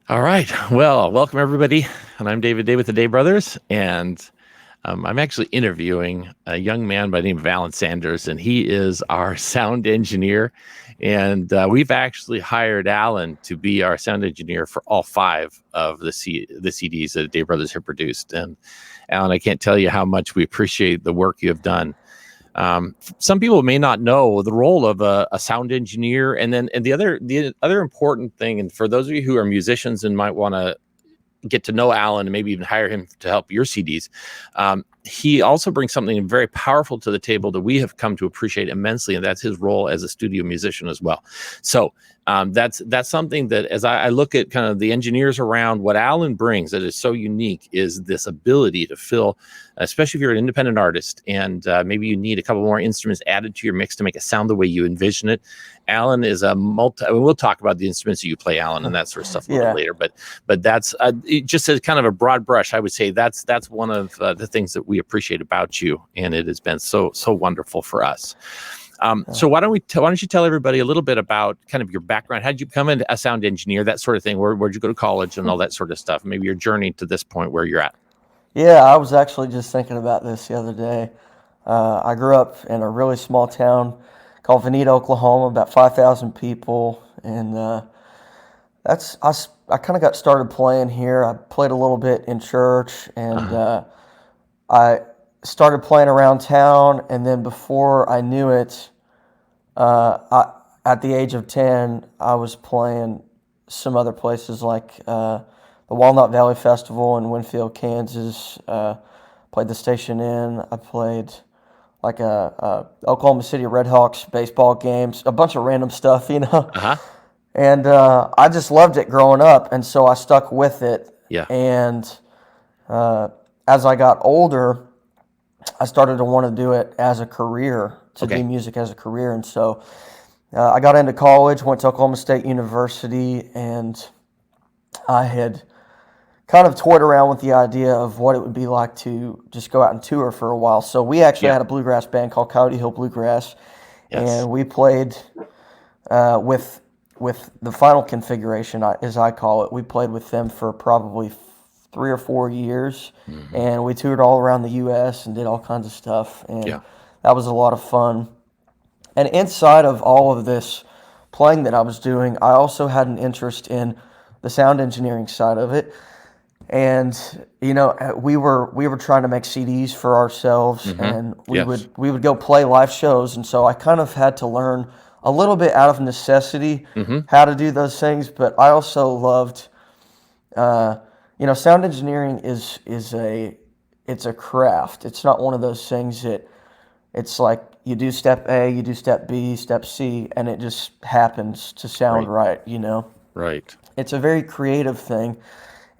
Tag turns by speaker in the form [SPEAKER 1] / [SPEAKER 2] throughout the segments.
[SPEAKER 1] All right. Well, welcome everybody. And I'm David Day with the Day Brothers. And I'm actually interviewing a young man by the name of Allan Sanders, and he is our sound engineer. And we've actually hired Allan to be our sound engineer for all five of the CDs that Day Brothers have produced. And Allan, I can't tell you how much we appreciate the work you have done. Some people may not know the role of a sound engineer, and the other important thing, and for those of you who are musicians and might want to get to know Allan and maybe even hire him to help your CDs. He also brings something very powerful to the table that we have come to appreciate immensely, and that's his role as a studio musician as well. So that's something that, as I look at kind of the engineers around, what Allan brings that is so unique is this ability to fill, especially if you're an independent artist and maybe you need a couple more instruments added to your mix to make it sound the way you envision it. Allan is a we'll talk about the instruments that you play, Allan, and that sort of stuff a little bit later. But that's just as kind of a broad brush, I would say that's one of the things that we appreciate about you, and it has been so wonderful for us. So why don't you tell everybody a little bit about kind of your background? How did you become a sound engineer, that sort of thing? Where'd you go to college and all that sort of stuff? Maybe your journey to this point where you're at.
[SPEAKER 2] Yeah, I was actually just thinking about this the other day. I grew up in a really small town called Veneta, Oklahoma, about 5,000 people, and I kind of got started playing here. I played a little bit in church, and I started playing around town, and then before I knew it, at the age of 10, I was playing some other places like the Walnut Valley Festival in Winfield, Kansas. Played the Station Inn. I played like a Oklahoma City Redhawks baseball games, a bunch of random stuff, And I just loved it growing up, and so I stuck with it.
[SPEAKER 1] Yeah.
[SPEAKER 2] And as I got older, I started to want to do it as a career, do music as a career. And so I got into college, went to Oklahoma State University, and I had kind of toyed around with the idea of what it would be like to just go out and tour for a while. So we actually had a bluegrass band called Coyote Hill Bluegrass, and we played with the final configuration, as I call it. We played with them for probably 3 or 4 years, and we toured all around the U.S. and did all kinds of stuff, and that was a lot of fun. And inside of all of this playing that I was doing, I also had an interest in the sound engineering side of it. And we were trying to make CDs for ourselves, and we would go play live shows, and so I kind of had to learn a little bit out of necessity how to do those things. But I also loved, sound engineering is a craft. It's not one of those things that it's like you do step A, you do step B, step C, and it just happens to sound right.
[SPEAKER 1] Right.
[SPEAKER 2] It's a very creative thing.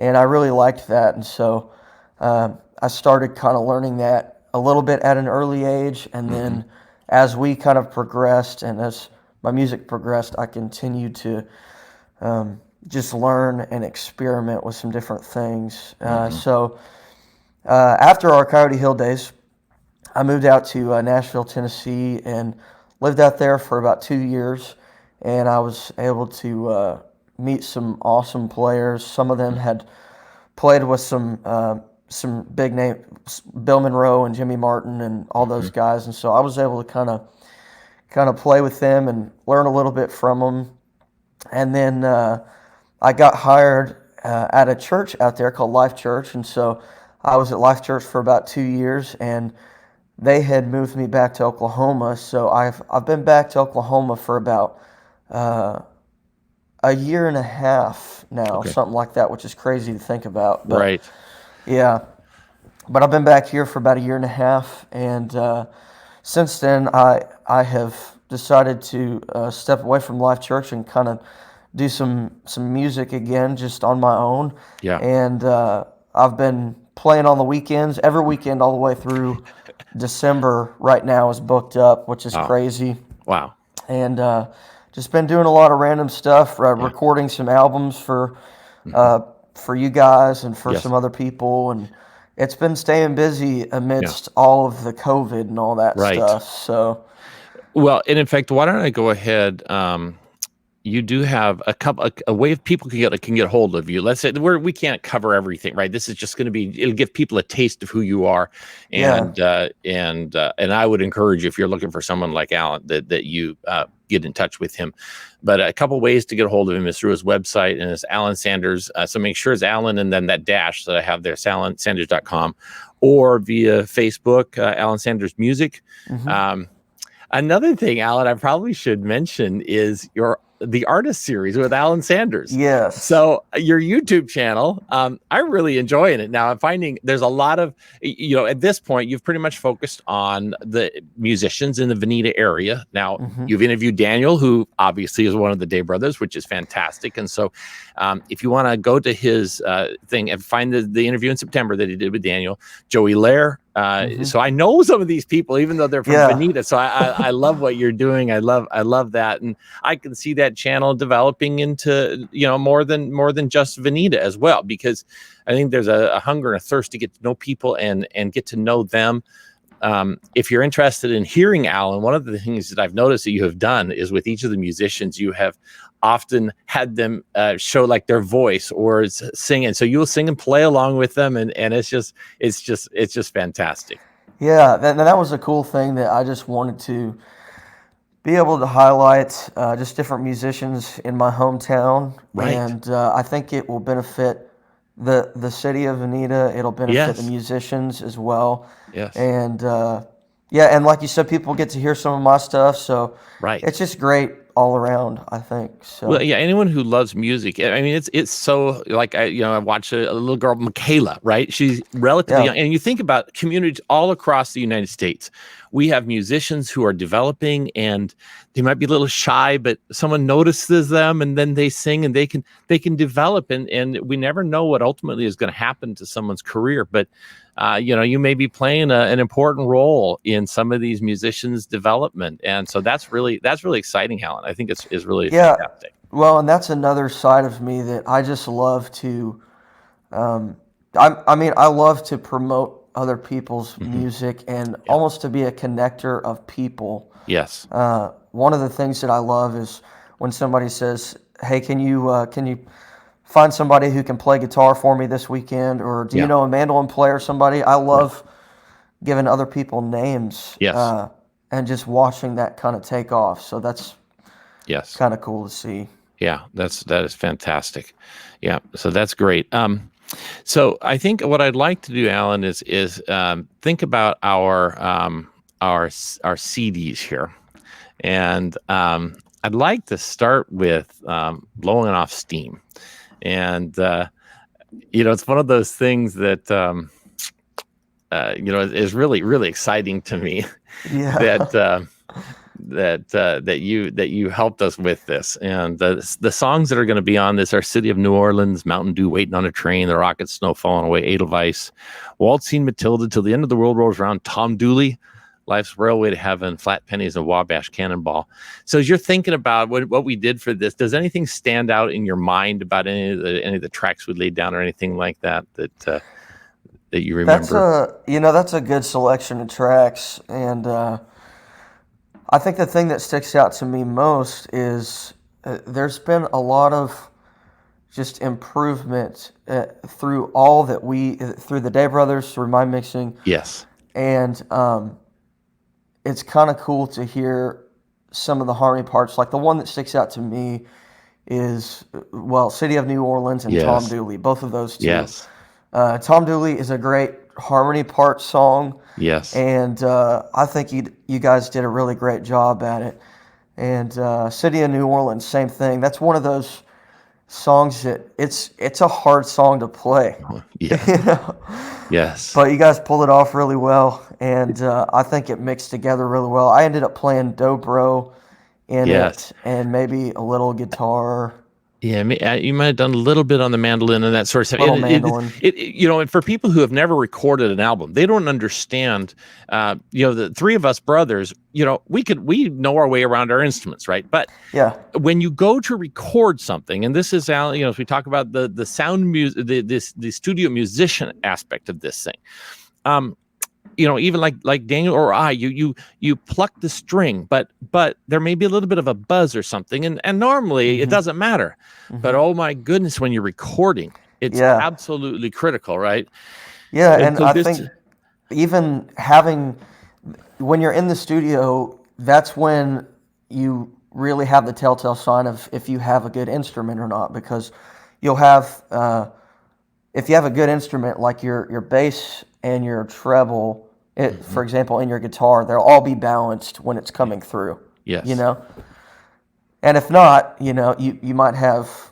[SPEAKER 2] And I really liked that, and so I started kind of learning that a little bit at an early age, and then as we kind of progressed and as my music progressed, I continued to just learn and experiment with some different things. So after our Coyote Hill days, I moved out to Nashville, Tennessee, and lived out there for about 2 years, and I was able to meet some awesome players. Some of them had played with some big names, Bill Monroe and Jimmy Martin and all those guys, and so I was able to kind of play with them and learn a little bit from them. And then I got hired at a church out there called Life Church, and so I was at Life Church for about 2 years, and they had moved me back to Oklahoma. So I've been back to Oklahoma for about a year and a half now, something like that, which is crazy to think about. But, yeah. But I've been back here for about a year and a half, and since then I have decided to step away from Life Church and kind of do some music again, just on my own.
[SPEAKER 1] Yeah.
[SPEAKER 2] And I've been playing on the weekends, every weekend all the way through December. Right now is booked up, which is crazy.
[SPEAKER 1] Wow.
[SPEAKER 2] And just been doing a lot of random stuff, recording some albums for you guys and for some other people, and it's been staying busy amidst all of the COVID and all that stuff. So,
[SPEAKER 1] well, and in fact, why don't I go ahead? you do have a way of people can get a hold of you. Let's say we can't cover everything, right? This is just going to be, it'll give people a taste of who you are. And, and I would encourage you, if you're looking for someone like Allan, that you, get in touch with him. But a couple ways to get a hold of him is through his website, and it's Allan Sanders. So make sure it's Allan and then that dash that I have there, AllanSanders.com, or via Facebook, Allan Sanders Music. Another thing, Allan, I probably should mention is the artist series with Allan Sanders.
[SPEAKER 2] Yes.
[SPEAKER 1] So your YouTube channel, I'm really enjoying it. Now I'm finding there's a lot of, at this point, you've pretty much focused on the musicians in the Veneta area. Now you've interviewed Daniel, who obviously is one of the Day Brothers, which is fantastic. And so if you want to go to his thing and find the interview in September that he did with Daniel, Joey Lair. So I know some of these people, even though they're from Veneta. So I love what you're doing. I love that. And I can see that channel developing into, more than just Veneta as well, because I think there's a hunger and a thirst to get to know people and get to know them. If you're interested in hearing Allan, one of the things that I've noticed that you have done is with each of the musicians, you have often had them show like their voice or sing, and so you'll sing and play along with them, and it's just fantastic.
[SPEAKER 2] Yeah, that was a cool thing that I just wanted to be able to highlight, just different musicians in my hometown,
[SPEAKER 1] right?
[SPEAKER 2] And I think it will benefit the city of Veneta. It'll benefit the musicians as well.
[SPEAKER 1] Yes.
[SPEAKER 2] And and like you said, people get to hear some of my stuff, so it's just great all around, I think. So
[SPEAKER 1] well, yeah, anyone who loves music, I mean, it's so like I watched a little girl, Michaela, right? She's relatively young, and you think about communities all across the United States. We have musicians who are developing, and they might be a little shy, but someone notices them, and then they sing, and they can develop, and we never know what ultimately is going to happen to someone's career, but. You may be playing an important role in some of these musicians' development, and so that's really exciting, Allan. I think it's really fantastic.
[SPEAKER 2] Well, and that's another side of me that I just love to. I love to promote other people's music and almost to be a connector of people.
[SPEAKER 1] Yes.
[SPEAKER 2] One of the things that I love is when somebody says, "Hey, can you find somebody who can play guitar for me this weekend," or do you know a mandolin player, somebody? I love giving other people names and just watching that kind of take off. So that's kind of cool to see.
[SPEAKER 1] Yeah, that is fantastic. Yeah, so that's great. So I think what I'd like to do, Allan, is think about our CDs here, and I'd like to start with Blowing Off Steam. And, it's one of those things that, is really, really exciting to me that you helped us with this. And the songs that are going to be on this are City of New Orleans, Mountain Dew, Waiting on a Train, The Rocket Snow Falling Away, Edelweiss, Waltzing Matilda, Till the End of the World Rolls Around, Tom Dooley, Life's Railway to Heaven, Flat Pennies, and Wabash Cannonball. So as you're thinking about what we did for this, does anything stand out in your mind about any of the tracks we laid down or anything like that you remember?
[SPEAKER 2] That's a good selection of tracks, and I think the thing that sticks out to me most is there's been a lot of just improvement through through the Day Brothers, through my mixing.
[SPEAKER 1] Yes.
[SPEAKER 2] And it's kind of cool to hear some of the harmony parts. Like the one that sticks out to me is, City of New Orleans and Tom Dooley, both of those two.
[SPEAKER 1] Yes.
[SPEAKER 2] Tom Dooley is a great harmony part song.
[SPEAKER 1] Yes.
[SPEAKER 2] And I think you guys did a really great job at it. And City of New Orleans, same thing. That's one of those songs that it's a hard song to play.
[SPEAKER 1] Yeah. Yes.
[SPEAKER 2] But you guys pulled it off really well, and I think it mixed together really well. I ended up playing dobro in it, and maybe a little guitar.
[SPEAKER 1] Yeah, you might have done a little bit on the mandolin and that sort of stuff.
[SPEAKER 2] Mandolin.
[SPEAKER 1] And for people who have never recorded an album, they don't understand. The three of us brothers, we know our way around our instruments, right? But when you go to record something, and this is as we talk about the sound music, the studio musician aspect of this thing. even like Daniel or you pluck the string, but there may be a little bit of a buzz or something, and normally it doesn't matter. But oh my goodness, when you're recording, it's absolutely critical, right?
[SPEAKER 2] Yeah, and I think even when you're in the studio, that's when you really have the telltale sign of if you have a good instrument or not, because you'll have if you have a good instrument like your bass and your treble, for example, in your guitar, they'll all be balanced when it's coming through.
[SPEAKER 1] Yes.
[SPEAKER 2] And if not, you might have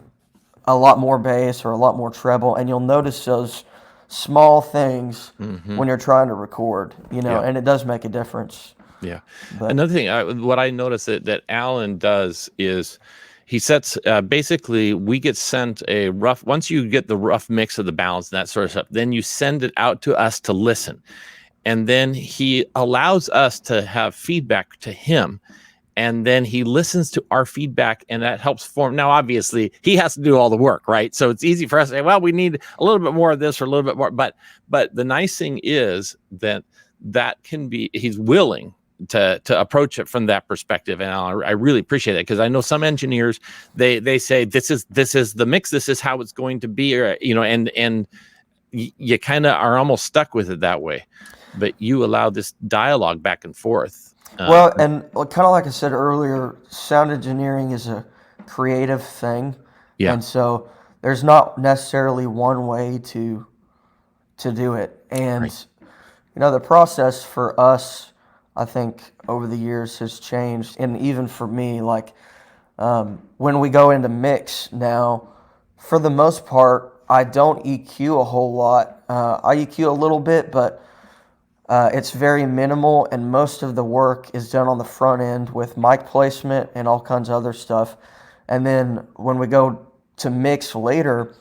[SPEAKER 2] a lot more bass or a lot more treble, and you'll notice those small things when you're trying to record, and it does make a difference.
[SPEAKER 1] Yeah. But another thing, what I noticed that Allan does is he sets, basically we get sent a rough, once you get the rough mix of the balance and that sort of stuff, then you send it out to us to listen. And then he allows us to have feedback to him. And then he listens to our feedback, and that helps form. Now, obviously, he has to do all the work, right? So it's easy for us to say, well, we need a little bit more of this or a little bit more. But the nice thing is that can be, he's willing to approach it from that perspective. And I really appreciate it, because I know some engineers, they say, this is the mix, this is how it's going to be, or, and you kind of are almost stuck with it that way. But you allow this dialogue back and forth.
[SPEAKER 2] Well, and kind of like I said earlier, sound engineering is a creative thing. Yeah. And so there's not necessarily one way to do it. And, right. The process for us, I think, over the years has changed. And even for me, like when we go into mix now, for the most part, I don't EQ a whole lot. I EQ a little bit, but it's very minimal, and most of the work is done on the front end with mic placement and all kinds of other stuff. And then when we go to mix later,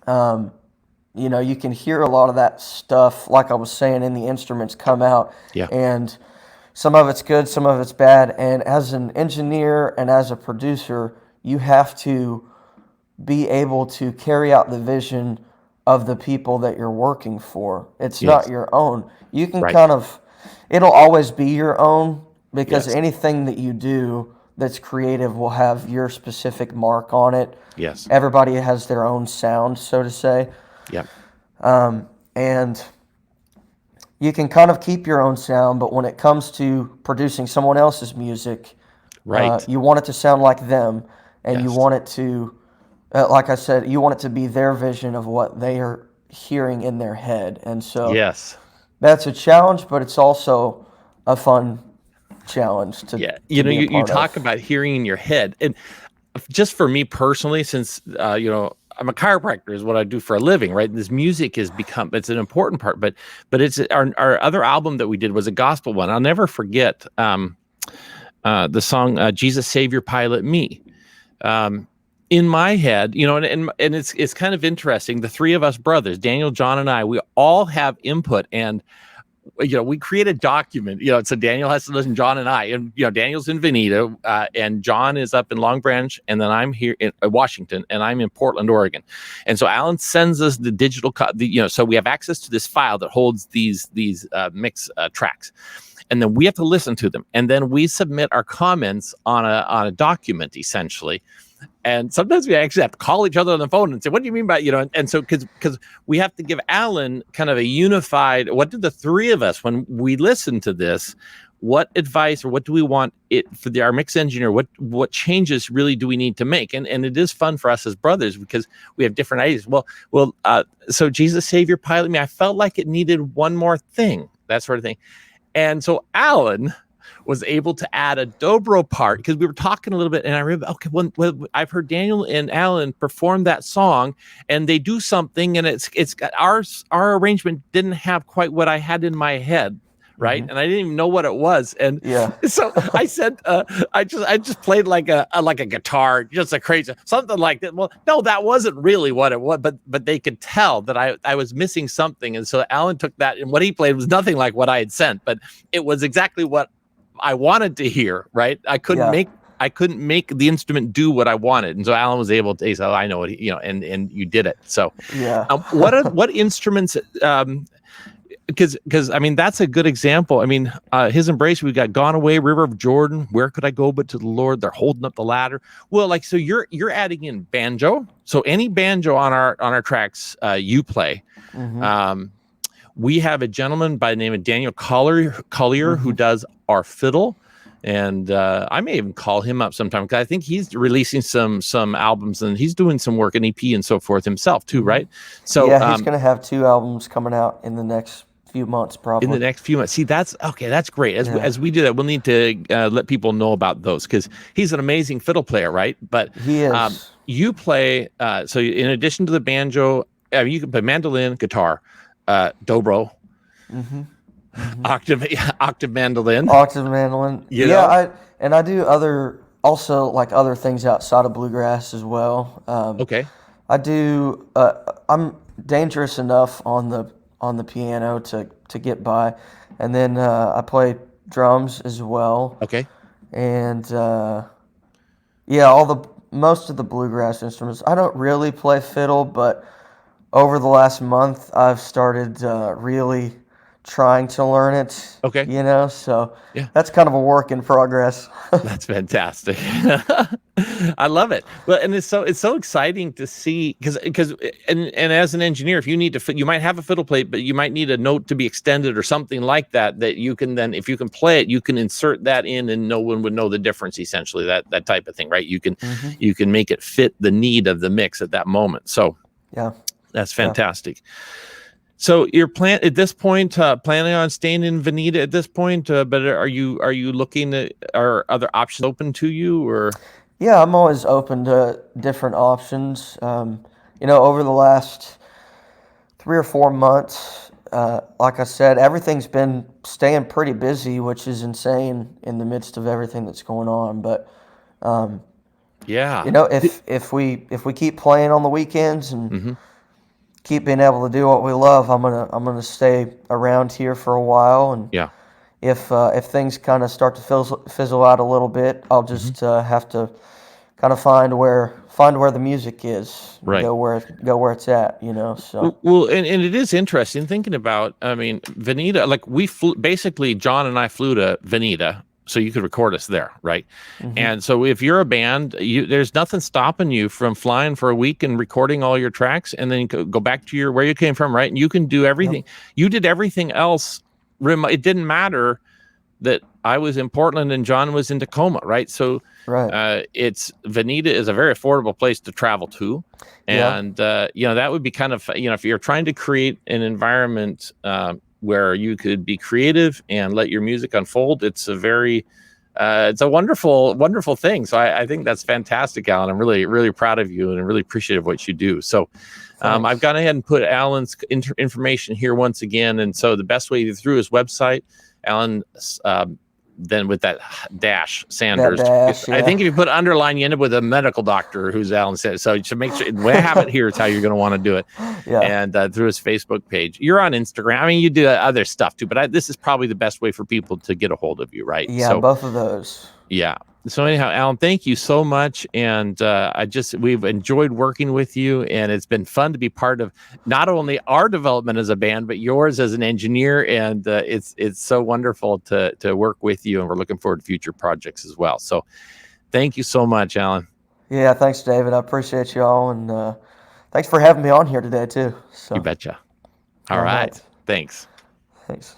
[SPEAKER 2] you can hear a lot of that stuff, like I was saying, in the instruments come out. Yeah. And some of it's good, some of it's bad. And as an engineer and as a producer, you have to be able to carry out the vision of the people that you're working for. It's not your own. You can it'll always be your own, because anything that you do that's creative will have your specific mark on it. Yes. Everybody has their own sound, so to say. Yeah. And you can kind of keep your own sound, but when it comes to producing someone else's music, you want it to sound like them, and you want it to, like I said, you want it to be their vision of what they are hearing in their head. And so that's a challenge, but it's also a fun challenge to
[SPEAKER 1] you talk about hearing in your head. And just for me personally, since I'm a chiropractor is what I do for a living, right? And this music has become, it's an important part, but it's our other album that we did was a gospel one. I'll never forget the song Jesus Savior Pilot Me. In my head, and it's kind of interesting. The three of us brothers, Daniel, John, and I, we all have input, and we create a document. So Daniel has to listen, John and I, and Daniel's in Veneta, and John is up in Long Branch, and then I'm here in Washington, and I'm in Portland, Oregon. And so Allan sends us the digital, so we have access to this file that holds these mix tracks. And then we have to listen to them, and then we submit our comments on a document, essentially. And sometimes we actually have to call each other on the phone and say, what do you mean by, and so because we have to give Allan kind of a unified, what did the three of us, when we listen to this, what advice or what do we want it for our mix engineer, what changes really do we need to make? And it is fun for us as brothers because we have different ideas. So Jesus Savior Pilot Me, I felt like it needed one more thing, that sort of thing. And so Allan was able to add a dobro part, because we were talking a little bit, and I remember, when I've heard Daniel and Allan perform that song, and they do something, and it's got our arrangement didn't have quite what I had in my head, right? Mm-hmm. And I didn't even know what it was, and so I said, I just played like a guitar, just a crazy something like that. Well, no, that wasn't really what it was, but they could tell that I was missing something, and so Allan took that, and what he played was nothing like what I had sent, but it was exactly what I wanted to hear, right? I couldn't make the instrument do what I wanted, and so Allan was able to say, "Oh, I know what and you did it." So, what instruments because I mean that's a good example. I mean, his Embrace, we've got Gone Away, River of Jordan, Where Could I Go But to the Lord. They're Holding Up the Ladder. Well, like, so you're adding in banjo. So any banjo on our tracks you play.
[SPEAKER 2] Mm-hmm.
[SPEAKER 1] We have a gentleman by the name of Daniel Collier who does our fiddle. And I may even call him up sometime because I think he's releasing some albums and he's doing some work in EP and so forth himself too, right? So
[SPEAKER 2] yeah, he's going to have 2 albums coming out in the next few months, probably.
[SPEAKER 1] in the next few months. See, that's okay. That's great. As we do that, we'll need to let people know about those because he's an amazing fiddle player, right? But
[SPEAKER 2] he is.
[SPEAKER 1] You play. So in addition to the banjo, you can play mandolin, guitar, dobro.
[SPEAKER 2] Mm-hmm.
[SPEAKER 1] Octave mandolin.
[SPEAKER 2] Octave mandolin.
[SPEAKER 1] You know?
[SPEAKER 2] I do other things outside of bluegrass as well.
[SPEAKER 1] Okay.
[SPEAKER 2] I do. I'm dangerous enough on the piano to get by, and then I play drums as well.
[SPEAKER 1] Okay.
[SPEAKER 2] And most of the bluegrass instruments. I don't really play fiddle, but over the last month, I've started really trying to learn it.
[SPEAKER 1] Okay.
[SPEAKER 2] So
[SPEAKER 1] yeah,
[SPEAKER 2] that's kind of a work in progress.
[SPEAKER 1] That's fantastic. I love it. Well, and it's so exciting to see because as an engineer, if you need to, you might have a fiddle plate, but you might need a note to be extended or something like that you can then, if you can play it, you can insert that in and no one would know the difference, essentially, that type of thing, right? You can you can make it fit the need of the mix at that moment. So
[SPEAKER 2] yeah,
[SPEAKER 1] that's fantastic. Yeah. So you're at this point planning on staying in Veneta at this point, but are you looking at, are other options open to you, or?
[SPEAKER 2] Yeah, I'm always open to different options. Over the last 3 or 4 months, like I said, everything's been staying pretty busy, which is insane in the midst of everything that's going on. But
[SPEAKER 1] yeah,
[SPEAKER 2] if we keep playing on the weekends and keep being able to do what we love, I'm gonna stay around here for a while, and
[SPEAKER 1] yeah,
[SPEAKER 2] if things kind of start to fizzle out a little bit, I'll just have to kind of find where the music is,
[SPEAKER 1] right?
[SPEAKER 2] Go where it's at, So
[SPEAKER 1] well, and it is interesting thinking about. I mean, Veneta, like we flew, basically John and I flew to Veneta so you could record us there, right? And so if you're a band, there's nothing stopping you from flying for a week and recording all your tracks and then go back to where you came from, right? And you can do everything. Yep. You did everything else. It didn't matter that I was in Portland and John was in Tacoma, right? So Veneta is a very affordable place to travel to. And, that would be kind of, if you're trying to create an environment where you could be creative and let your music unfold, it's a wonderful, wonderful thing. So I think that's fantastic, Allan. I'm really, really proud of you and really appreciative of what you do. So I've gone ahead and put Allan's information here once again. And so the best way through his website, Allan, then with that dash Sanders.
[SPEAKER 2] I
[SPEAKER 1] think if you put underline, you end up with a medical doctor who's Allan Sanders. So to make sure, the way I have it here is how you're going to want to do it.
[SPEAKER 2] Yeah.
[SPEAKER 1] And through his Facebook page. You're on Instagram. I mean, you do other stuff too, but this is probably the best way for people to get a hold of you, right?
[SPEAKER 2] Yeah, so, both of those.
[SPEAKER 1] Yeah. So anyhow, Allan, thank you so much. And we've enjoyed working with you, and it's been fun to be part of not only our development as a band, but yours as an engineer. And it's so wonderful to work with you, and we're looking forward to future projects as well. So thank you so much, Allan.
[SPEAKER 2] Yeah, thanks, David. I appreciate you all. And thanks for having me on here today too. So.
[SPEAKER 1] You betcha. All right. Thanks.
[SPEAKER 2] Thanks.